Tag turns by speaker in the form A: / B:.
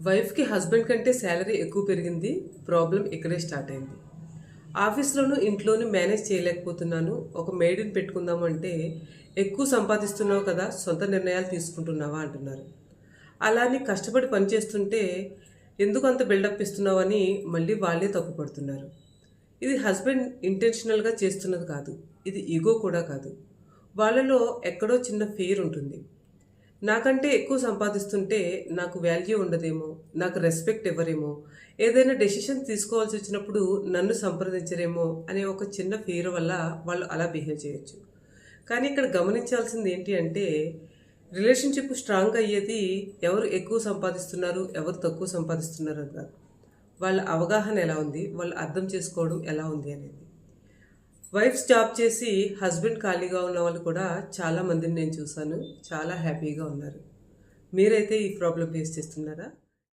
A: వైఫ్కి హస్బెండ్ కంటే శాలరీ ఎక్కువ పెరిగింది. ప్రాబ్లం ఇక్కడే స్టార్ట్ అయింది. ఆఫీస్లోనూ ఇంట్లోనూ మేనేజ్ చేయలేకపోతున్నాను. ఒక మెయిడ్ని పెట్టుకుందాము అంటే ఎక్కువ సంపాదిస్తున్నావు కదా, సొంత నిర్ణయాలు తీసుకుంటున్నావా అంటున్నారు. అలా అని కష్టపడి పనిచేస్తుంటే ఎందుకు అంత బిల్డప్ ఇస్తున్నావు అని మళ్ళీ వాళ్ళే తప్పుపడుతున్నారు. ఇది హస్బెండ్ ఇంటెన్షనల్గా చేస్తున్నది కాదు, ఇది ఈగో కూడా కాదు. వాళ్ళలో ఎక్కడో చిన్న ఫియర్ ఉంటుంది. నాకంటే ఎక్కువ సంపాదిస్తుంటే నాకు వాల్యూ ఉండదేమో, నాకు రెస్పెక్ట్ ఇవ్వరేమో, ఏదైనా డెసిషన్ తీసుకోవాల్సి వచ్చినప్పుడు నన్ను సంప్రదించరేమో అనే ఒక చిన్న ఫియర్ వల్ల వాళ్ళు అలా బిహేవ్ చేయొచ్చు. కానీ ఇక్కడ గమనించాల్సింది ఏంటి అంటే, రిలేషన్షిప్ స్ట్రాంగ్ అయ్యేది ఎవరు ఎక్కువ సంపాదిస్తున్నారు, ఎవరు తక్కువ సంపాదిస్తున్నారు అని కాదు. వాళ్ళ అవగాహన ఎలా ఉంది, వాళ్ళు అర్థం చేసుకోవడం ఎలా ఉంది అనేది. వైఫ్స్ జాబ్ చేసి హస్బెండ్ ఖాళీగా ఉన్న వాళ్ళు కూడా చాలా మందిని నేను చూశాను. చాలా హ్యాపీగా ఉన్నారు. మీరైతే ఈ ప్రాబ్లం ఫేస్ చేస్తున్నారా?